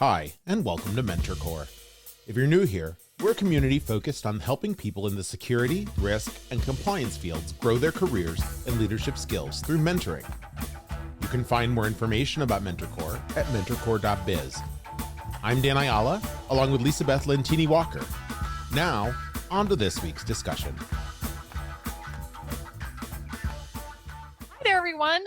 Hi, and welcome to MentorCore. If you're new here, we're a community focused on helping people in the security, risk, and compliance fields grow their careers and leadership skills through mentoring. You can find more information about MentorCore at mentorcore.biz. I'm Dan Ayala, along with Lisa Beth Lentini Walker. Now, on to this week's discussion. Hi there, everyone.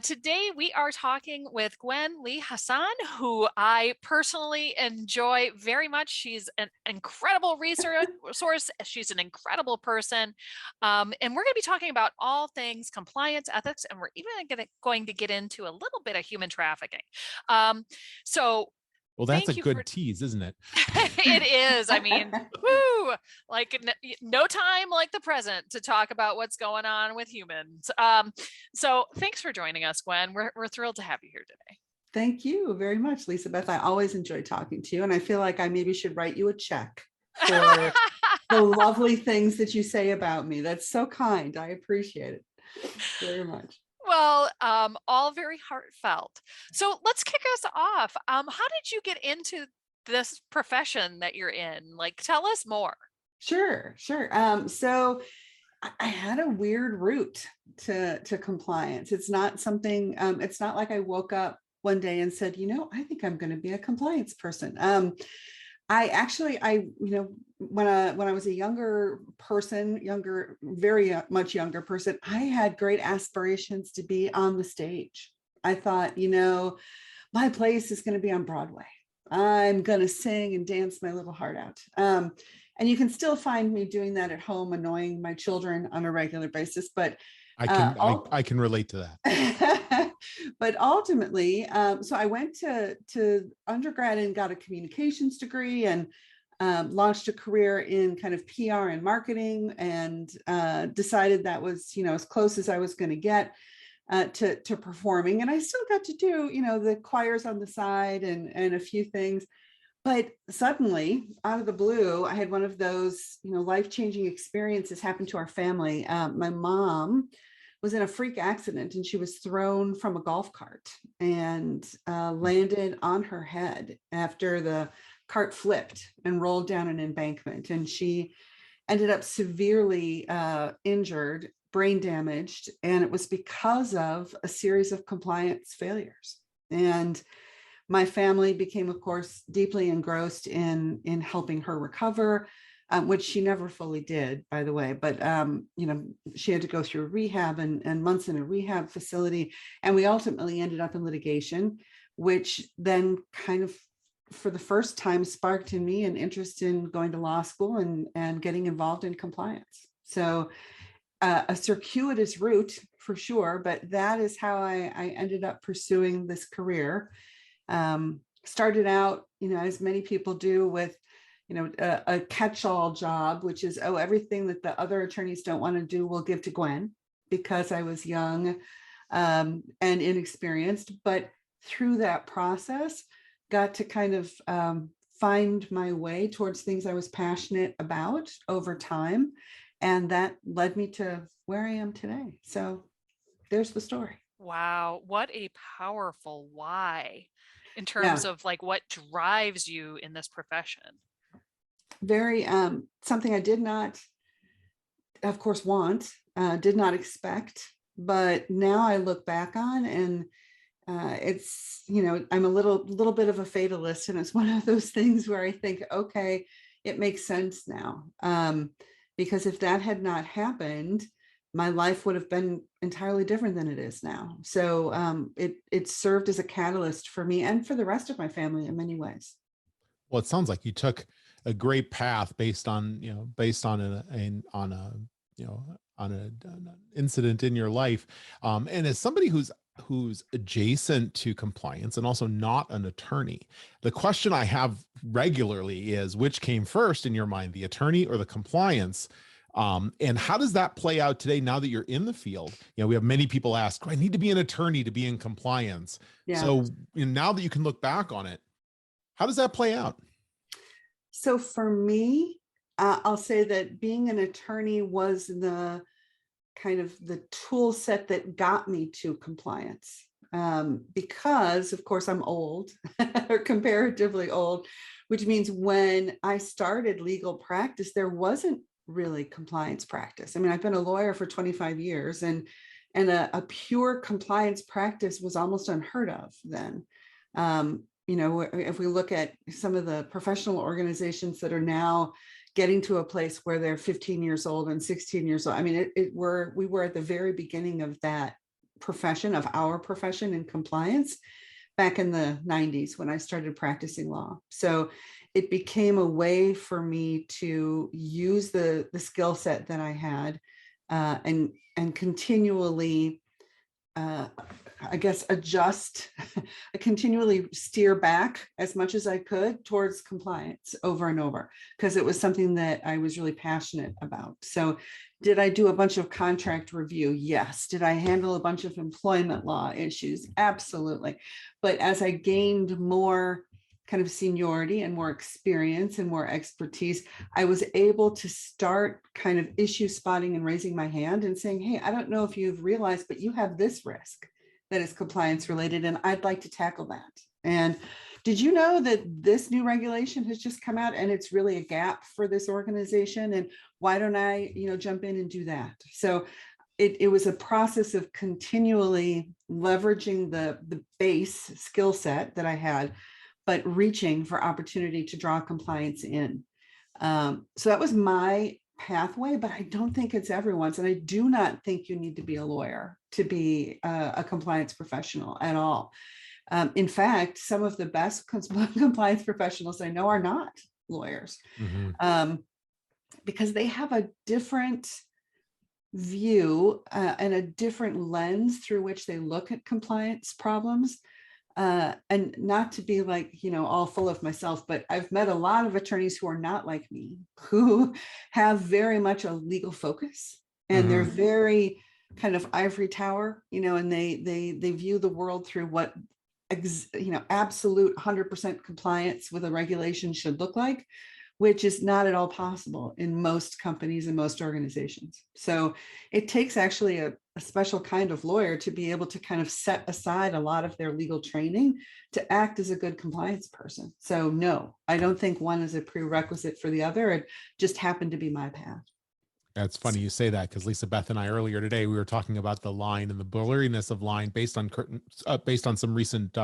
Today we are talking with Gwen Lee Hassan, who I personally enjoy very much. She's an incredible resource. She's an incredible person. And we're going to be talking about all things compliance, ethics, and we're even going to get into a little bit of human trafficking. Well, that's thank a you good tease, isn't it? It is. I mean, woo, like no time like the present to talk about what's going on with humans. So thanks for joining us, Gwen. We're thrilled to have you here today. Thank you very much, Lisa Beth. I always enjoy talking to you, and I feel like I maybe should write you a check for the lovely things that you say about me. That's so kind. I appreciate it very much. Well, all very heartfelt. So let's kick us off. How did you get into this profession that you're in? Like, tell us more. Sure. So I had a weird route to compliance. It's not something, it's not like I woke up one day and said, I think I'm going to be a compliance person. When I was a very much younger person, I had great aspirations to be on the stage. I thought, my place is going to be on Broadway. I'm going to sing and dance my little heart out. And you can still find me doing that at home, annoying my children on a regular basis. But I can relate to that. But ultimately, so I went to undergrad and got a communications degree and launched a career in kind of PR and marketing, and decided that was, as close as I was going to get to performing. And I still got to do, the choirs on the side and a few things. But suddenly, out of the blue, I had one of those, life-changing experiences happen to our family. My mom was in a freak accident, and she was thrown from a golf cart and landed on her head after the cart flipped and rolled down an embankment. And she ended up severely injured, brain damaged, and it was because of a series of compliance failures. And my family became, of course, deeply engrossed in helping her recover, which she never fully did, by the way. But, she had to go through rehab and months in a rehab facility. And we ultimately ended up in litigation, which then kind of, for the first time, sparked in me an interest in going to law school and getting involved in compliance. So a circuitous route for sure, but that is how I ended up pursuing this career. Started out, as many people do, with, a catch-all job, which is, everything that the other attorneys don't want to do, we'll give to Gwen, because I was young and inexperienced. But through that process, got to kind of find my way towards things I was passionate about over time. And that led me to where I am today. So there's the story. Wow, what a powerful why in terms of like what drives you in this profession. Very something I did not, of course, did not expect, but now I look back on, and it's, I'm a little bit of a fatalist, and it's one of those things where I think, okay, it makes sense now, because if that had not happened, my life would have been entirely different than it is now. So it served as a catalyst for me and for the rest of my family in many ways. Well, it sounds like you took a great path based on an incident in your life. And as somebody who's adjacent to compliance and also not an attorney, the question I have regularly is, which came first in your mind, the attorney or the compliance? And how does that play out today now that you're in the field? We have many people ask, do I need to be an attorney to be in compliance? Yeah. So now that you can look back on it, how does that play out? So for me, I'll say that being an attorney was the kind of the tool set that got me to compliance. because, of course, I'm old or comparatively old, which means when I started legal practice, there wasn't really compliance practice. I mean, I've been a lawyer for 25 years, and a pure compliance practice was almost unheard of then. If we look at some of the professional organizations that are now getting to a place where they're 15 years old and 16 years old, I mean, we were at the very beginning of that profession, of our profession in compliance, back in the 90s when I started practicing law. So it became a way for me to use the skill set that I had, and continually, I guess, adjust, continually steer back as much as I could towards compliance over and over, because it was something that I was really passionate about. So did I do a bunch of contract review? Yes. Did I handle a bunch of employment law issues? Absolutely. But as I gained more kind of seniority and more experience and more expertise, I was able to start kind of issue spotting and raising my hand and saying, hey, I don't know if you've realized, but you have this risk that is compliance related, and I'd like to tackle that. And did you know that this new regulation has just come out and it's really a gap for this organization? And why don't I, jump in and do that? So it was a process of continually leveraging the base skill set that I had, but reaching for opportunity to draw compliance in. So that was my pathway, but I don't think it's everyone's. And I do not think you need to be a lawyer to be a compliance professional at all. In fact, some of the best compliance professionals I know are not lawyers, because they have a different view and a different lens through which they look at compliance problems. And not to be like, all full of myself, but I've met a lot of attorneys who are not like me, who have very much a legal focus, and they're very kind of ivory tower, and they view the world through what, absolute 100% compliance with a regulation should look like, which is not at all possible in most companies and most organizations. So it takes actually a special kind of lawyer to be able to kind of set aside a lot of their legal training to act as a good compliance person. So no, I don't think one is a prerequisite for the other. It just happened to be my path. That's funny you say that, because Lisa Beth and I earlier today, we were talking about the line and the blurriness of line based on some recent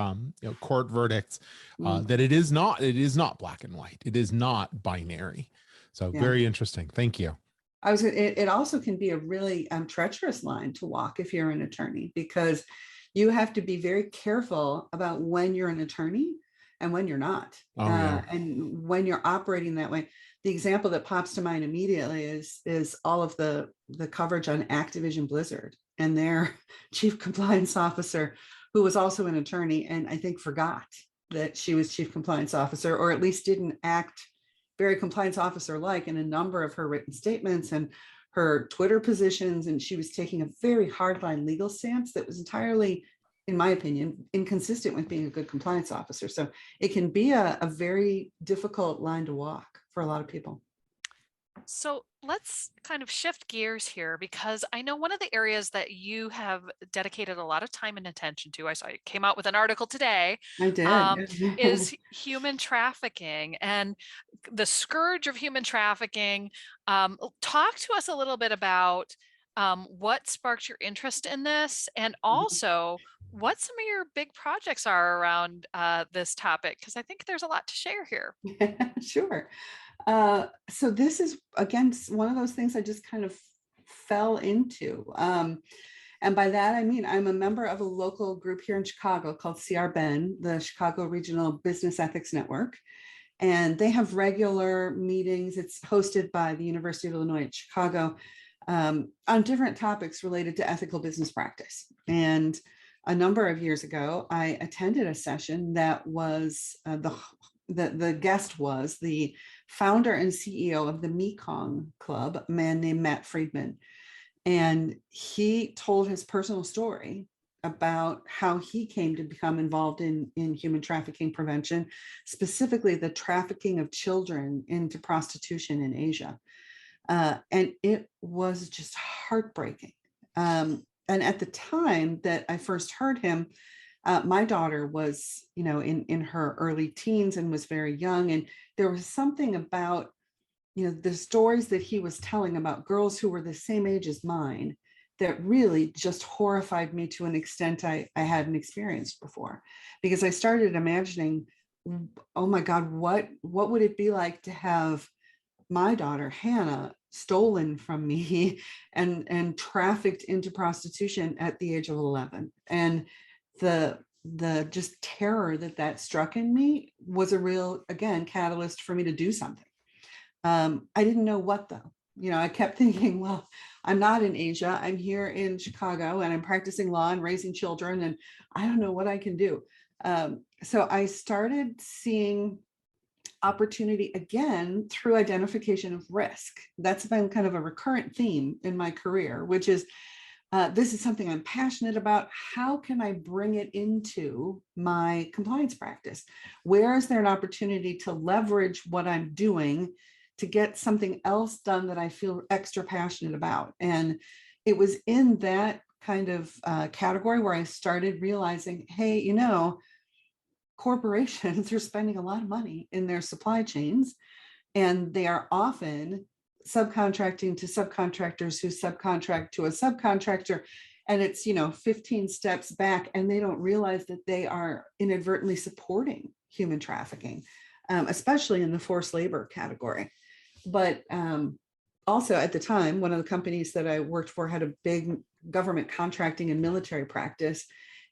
court verdicts, that it is not black and white. It is not binary. So very interesting. Thank you. It also can be a really treacherous line to walk if you're an attorney, because you have to be very careful about when you're an attorney and when you're not, and when you're operating that way. The example that pops to mind immediately is all of the coverage on Activision Blizzard and their chief compliance officer, who was also an attorney, and I think forgot that she was chief compliance officer, or at least didn't act very compliance officer-like in a number of her written statements and her Twitter positions. And she was taking a very hardline legal stance that was entirely, in my opinion, inconsistent with being a good compliance officer. So it can be a very difficult line to walk for a lot of people. So let's kind of shift gears here, because I know one of the areas that you have dedicated a lot of time and attention to, I saw you came out with an article today, I did. is human trafficking and the scourge of human trafficking. Talk to us a little bit about what sparked your interest in this, and also what some of your big projects are around this topic, because I think there's a lot to share here. Sure. So this is, again, one of those things I just kind of fell into. And by that, I mean, I'm a member of a local group here in Chicago called CR-BEN, the Chicago Regional Business Ethics Network. And they have regular meetings. It's hosted by the University of Illinois at Chicago, on different topics related to ethical business practice. And a number of years ago, I attended a session that was the guest was the founder and CEO of the Mekong Club, a man named Matt Friedman. And he told his personal story about how he came to become involved in human trafficking prevention, specifically the trafficking of children into prostitution in Asia. And it was just heartbreaking. at the time that I first heard him, my daughter was, in her early teens and was very young. And there was something about, the stories that he was telling about girls who were the same age as mine that really just horrified me to an extent I hadn't experienced before, because I started imagining, oh my God, what would it be like to have my daughter Hannah stolen from me and trafficked into prostitution at the age of 11. And the just terror that struck in me was a real, again, catalyst for me to do something. I didn't know what though. I kept thinking, well, I'm not in Asia. I'm here in Chicago and I'm practicing law and raising children, and I don't know what I can do. So I started seeing opportunity again through identification of risk. That's been kind of a recurrent theme in my career, which is this is something I'm passionate about. How can I bring it into my compliance practice? Where is there an opportunity to leverage what I'm doing to get something else done that I feel extra passionate about? And it was in that kind of category where I started realizing, hey, corporations are spending a lot of money in their supply chains, and they are often subcontracting to subcontractors who subcontract to a subcontractor. And it's, 15 steps back, and they don't realize that they are inadvertently supporting human trafficking, especially in the forced labor category. But also at the time, one of the companies that I worked for had a big government contracting and military practice,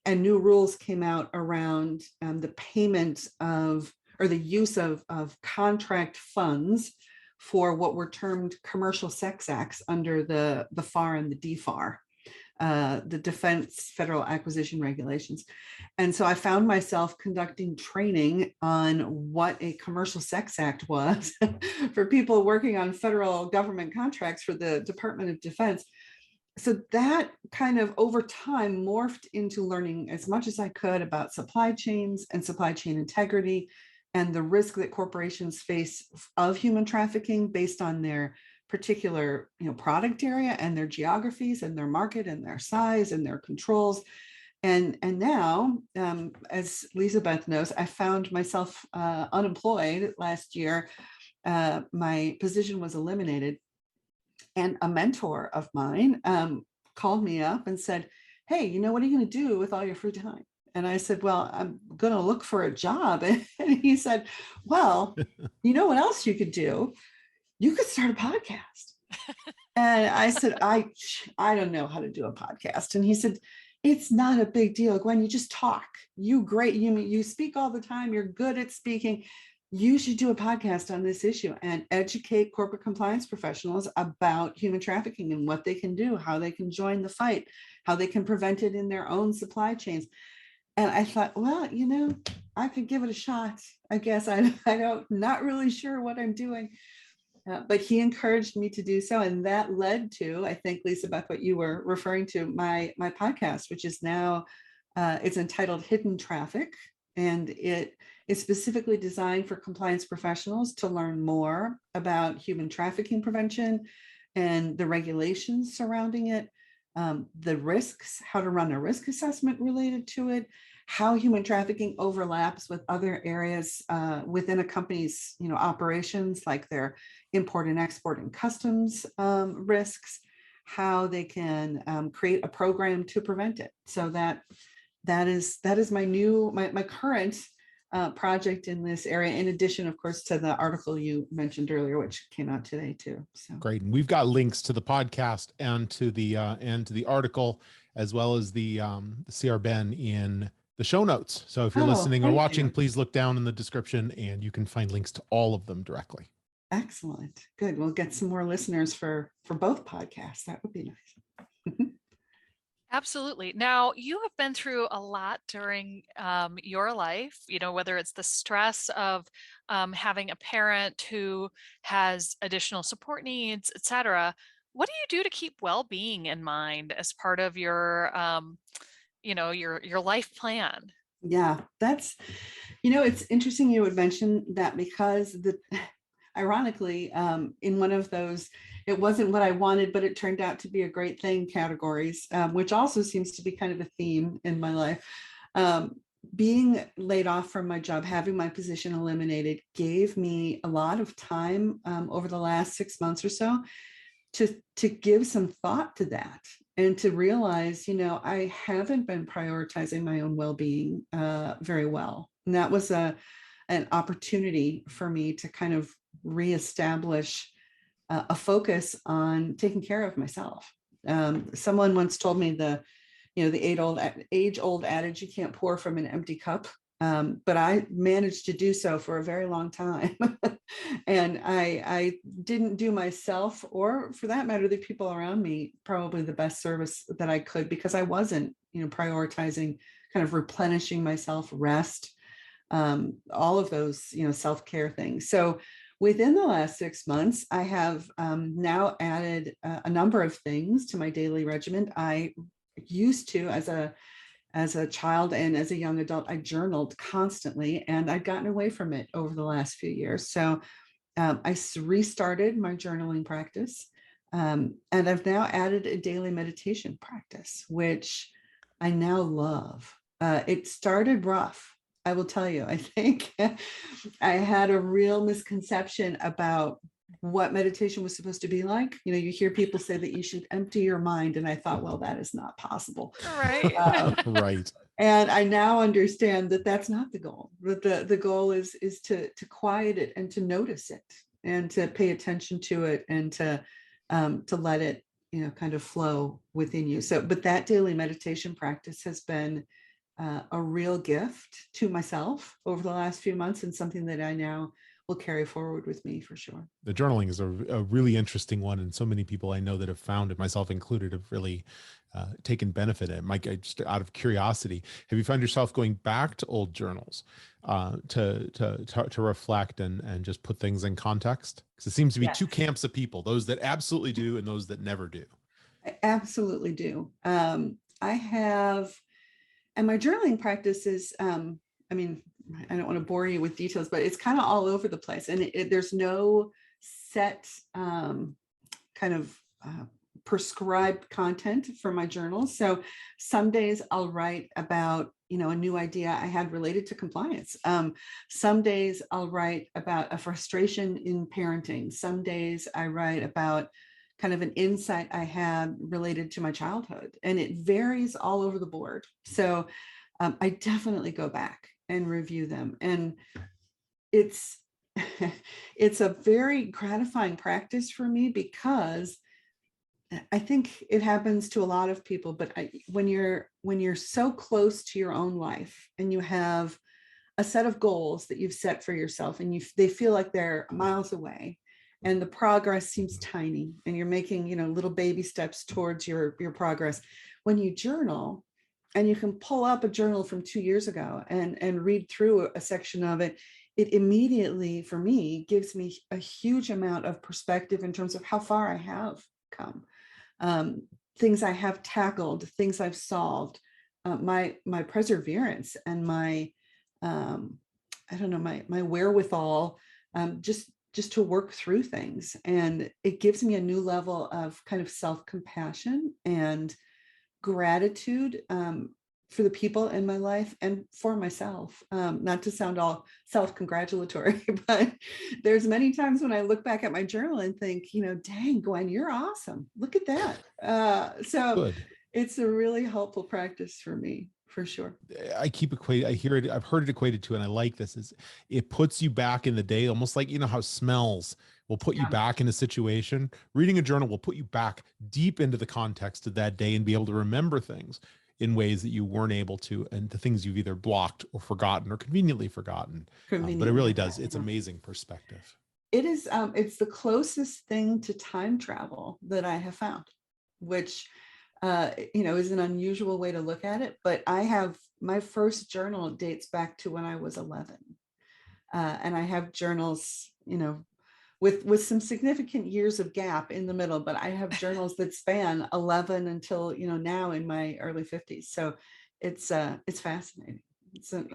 and new rules came out around the payment of, or the use of contract funds for what were termed commercial sex acts under the FAR and the DFAR, the Defense Federal Acquisition Regulations. And so I found myself conducting training on what a commercial sex act was for people working on federal government contracts for the Department of Defense. So that kind of over time morphed into learning as much as I could about supply chains and supply chain integrity and the risk that corporations face of human trafficking based on their particular, product area and their geographies and their market and their size and their controls. And now, as Lizabeth knows, I found myself unemployed last year. My position was eliminated. And a mentor of mine called me up and said, hey, what are you going to do with all your free time? And I said, well, I'm going to look for a job. And he said, well, what else you could do? You could start a podcast. And I said, I don't know how to do a podcast. And he said, it's not a big deal, Gwen. You just talk. You speak all the time. You're good at speaking. You should do a podcast on this issue and educate corporate compliance professionals about human trafficking and what they can do, how they can join the fight, how they can prevent it in their own supply chains. And I thought, well, I could give it a shot. I guess not really sure what I'm doing. But he encouraged me to do so. And that led to, I think, Lizabeth, what you were referring to, my podcast, which is now, it's entitled Hidden Traffic. And it is specifically designed for compliance professionals to learn more about human trafficking prevention and the regulations surrounding it, the risks, how to run a risk assessment related to it, how human trafficking overlaps with other areas within a company's operations, like their import and export and customs risks, how they can create a program to prevent it. So that is my current project in this area, in addition, of course, to the article you mentioned earlier, which came out today too. So great. And we've got links to the podcast and to the article, as well as the CRBen in the show notes. So if you're listening or watching, please look down in the description and you can find links to all of them directly. Excellent. Good. We'll get some more listeners for both podcasts. That would be nice. Absolutely. Now, you have been through a lot during your life, whether it's the stress of having a parent who has additional support needs, et cetera. What do you do to keep well-being in mind as part of your, your life plan? Yeah, that's, it's interesting you would mention that, because ironically, in one of those, it wasn't what I wanted, but it turned out to be a great thing categories, which also seems to be kind of a theme in my life. Being laid off from my job, having my position eliminated, gave me a lot of time over the last 6 months or so to give some thought to that and to realize, I haven't been prioritizing my own well-being very well. And that was an opportunity for me to kind of reestablish a focus on taking care of myself. Someone once told me the age-old adage, you can't pour from an empty cup. But I managed to do so for a very long time. And I didn't do myself, or for that matter, the people around me, probably the best service that I could, because I wasn't, prioritizing kind of replenishing myself, rest, all of those, self-care things. So within the last 6 months, I have now added a number of things to my daily regimen. I used to, as a child and as a young adult, I journaled constantly, and I'd gotten away from it over the last few years. So I restarted my journaling practice, and I've now added a daily meditation practice, which I now love. It started rough, I will tell you. I think I had a real misconception about what meditation was supposed to be like. You hear people say that you should empty your mind, and I thought, well, that is not possible. Right. Right. And I now understand that that's not the goal. That the goal is to quiet it and to notice it and to pay attention to it and to let it, kind of flow within you. So, but that daily meditation practice has been a real gift to myself over the last few months, and something that I now will carry forward with me for sure. The journaling is a really interesting one, and so many people I know that have found it, myself included, have really taken benefit in it. Mike, just out of curiosity, have you found yourself going back to old journals to reflect and just put things in context? Because it seems to be two camps of people: those that absolutely do and those that never do. I absolutely do. I have, and my journaling practice is, I don't want to bore you with details, but it's kind of all over the place. And there's no set kind of prescribed content for my journals. So some days I'll write about, a new idea I had related to compliance. Some days I'll write about a frustration in parenting. Some days I write about kind of an insight I had related to my childhood. And it varies all over the board. So I definitely go back and review them. And it's a very gratifying practice for me, because I think it happens to a lot of people, but when you're so close to your own life and you have a set of goals that you've set for yourself, and they feel like they're miles away, and the progress seems tiny, and you're making, little baby steps towards your progress. When you journal, and you can pull up a journal from 2 years ago and read through a section of it, it immediately, for me, gives me a huge amount of perspective in terms of how far I have come, things I have tackled, things I've solved, my perseverance and my my wherewithal, just to work through things. And it gives me a new level of kind of self-compassion and gratitude for the people in my life and for myself. Not to sound all self-congratulatory, but there's many times when I look back at my journal and think, dang, Gwen, you're awesome. Look at that. So Good. It's a really helpful practice for me, for sure. I've heard it equated to, and I like this, is it puts you back in the day, almost like, how smells will put you back in a situation. Reading a journal will put you back deep into the context of that day and be able to remember things in ways that you weren't able to, and the things you've either blocked or forgotten or conveniently forgotten. But it really does. It's amazing perspective. It is. It's the closest thing to time travel that I have found, which is an unusual way to look at it. But I have, my first journal dates back to when I was 11. And I have journals, with some significant years of gap in the middle, but I have journals that span 11 until, now in my early 50s. So it's fascinating.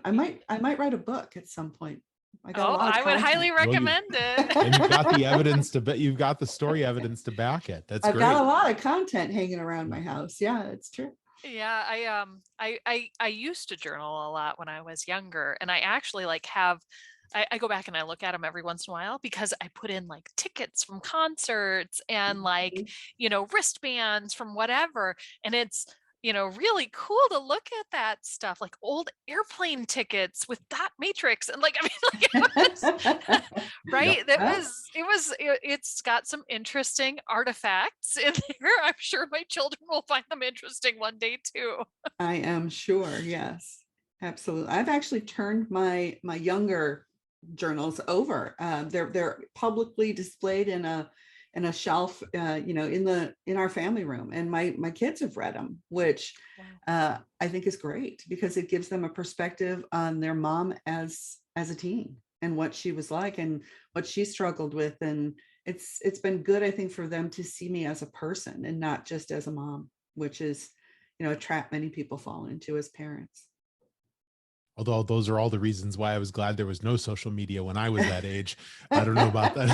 I might write a book at some point I got a Oh, lot of I would highly content. recommend it. And you've got the evidence you've got the story evidence to back it. That's I've great. got a lot of content hanging around my house. Yeah, it's true. Yeah, I used to journal a lot when I was younger, and I actually like have I go back and I look at them every once in a while because I put in like tickets from concerts and like, wristbands from whatever. And it's, really cool to look at that stuff, like old airplane tickets with dot matrix. And like, I mean, like, right. Yep. It's got some interesting artifacts in there. I'm sure my children will find them interesting one day too. I am sure. Yes, absolutely. I've actually turned my younger journals over. They're publicly displayed in a shelf, in our family room, and my kids have read them, which I think is great because it gives them a perspective on their mom as a teen and what she was like and what she struggled with, and it's been good, I think, for them to see me as a person and not just as a mom, which is a trap many people fall into as parents. Although those are all the reasons why I was glad there was no social media when I was that age. I don't know about that.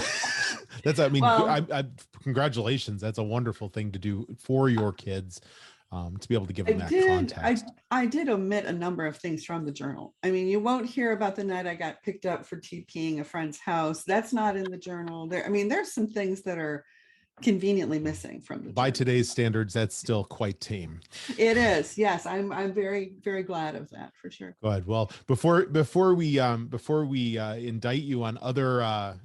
Well, congratulations. That's a wonderful thing to do for your kids, to be able to give them that context. I did omit a number of things from the journal. I mean, you won't hear about the night I got picked up for TPing a friend's house. That's not in the journal. There's some things that are conveniently missing from the by journal. Today's standards. That's still quite tame. It is. Yes, I'm very, very glad of that, for sure. Good. Well, before we indict you on other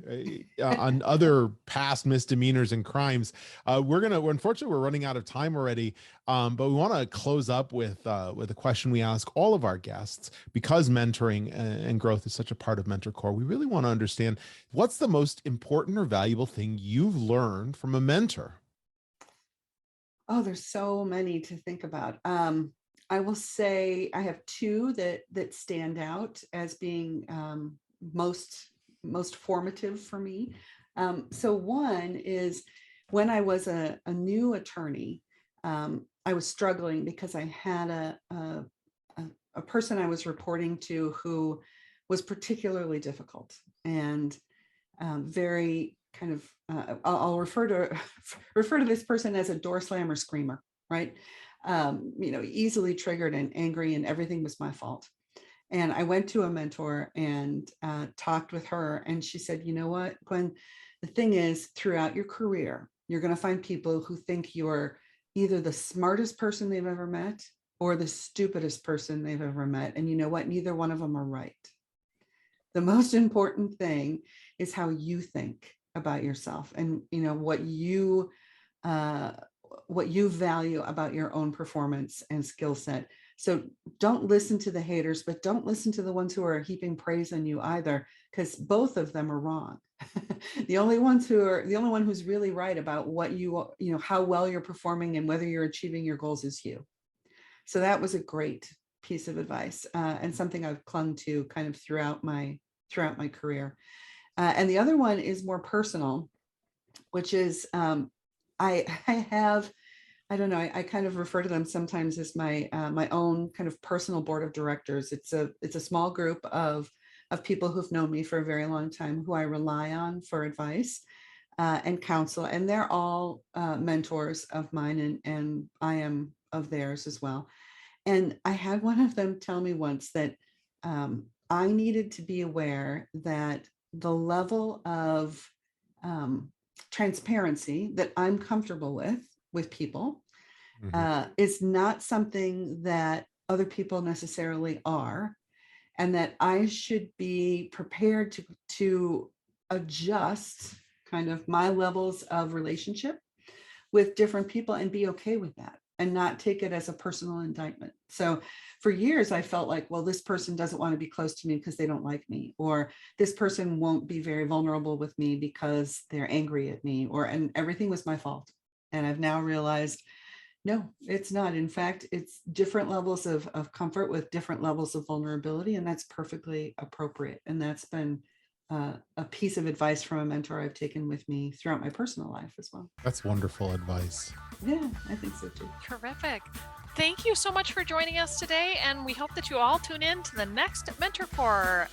past misdemeanors and crimes, unfortunately we're running out of time already. But we want to close up with a question we ask all of our guests, because mentoring and growth is such a part of Mentor Core. We really want to understand, what's the most important or valuable thing you've learned from a mentor? Oh, there's so many to think about. I will say I have two that stand out as being most formative for me. So one is when I was a new attorney, I was struggling because I had a person I was reporting to who was particularly difficult and very kind of, I'll refer to this person as a door slammer screamer, right? Easily triggered and angry, and everything was my fault. And I went to a mentor and talked with her, and she said, you know what, Gwen, the thing is, throughout your career, you're going to find people who think you're either the smartest person they've ever met or the stupidest person they've ever met. And you know what? Neither one of them are right. The most important thing is how you think about yourself and what you value about your own performance and skill set. So don't listen to the haters, but don't listen to the ones who are heaping praise on you either, because both of them are wrong. The only one who's really right about what how well you're performing and whether you're achieving your goals is you. So that was a great piece of advice, and something I've clung to kind of throughout my career. And the other one is more personal, which is I don't know, I kind of refer to them sometimes as my own kind of personal board of directors. It's a small group of people who've known me for a very long time, who I rely on for advice and counsel, and they're all mentors of mine, and I am of theirs as well. And I had one of them tell me once that I needed to be aware that the level of transparency that I'm comfortable with people is not something that other people necessarily are, and that I should be prepared to adjust kind of my levels of relationship with different people and be okay with that and not take it as a personal indictment. So for years, I felt like, well, this person doesn't want to be close to me because they don't like me, or this person won't be very vulnerable with me because they're angry at me, and everything was my fault. And I've now realized, no, it's not. In fact, it's different levels of comfort with different levels of vulnerability, and that's perfectly appropriate. And that's been a piece of advice from a mentor I've taken with me throughout my personal life as well. That's wonderful advice. Yeah, I think so too. Terrific. Thank you so much for joining us today, and we hope that you all tune in to the next Mentor Core.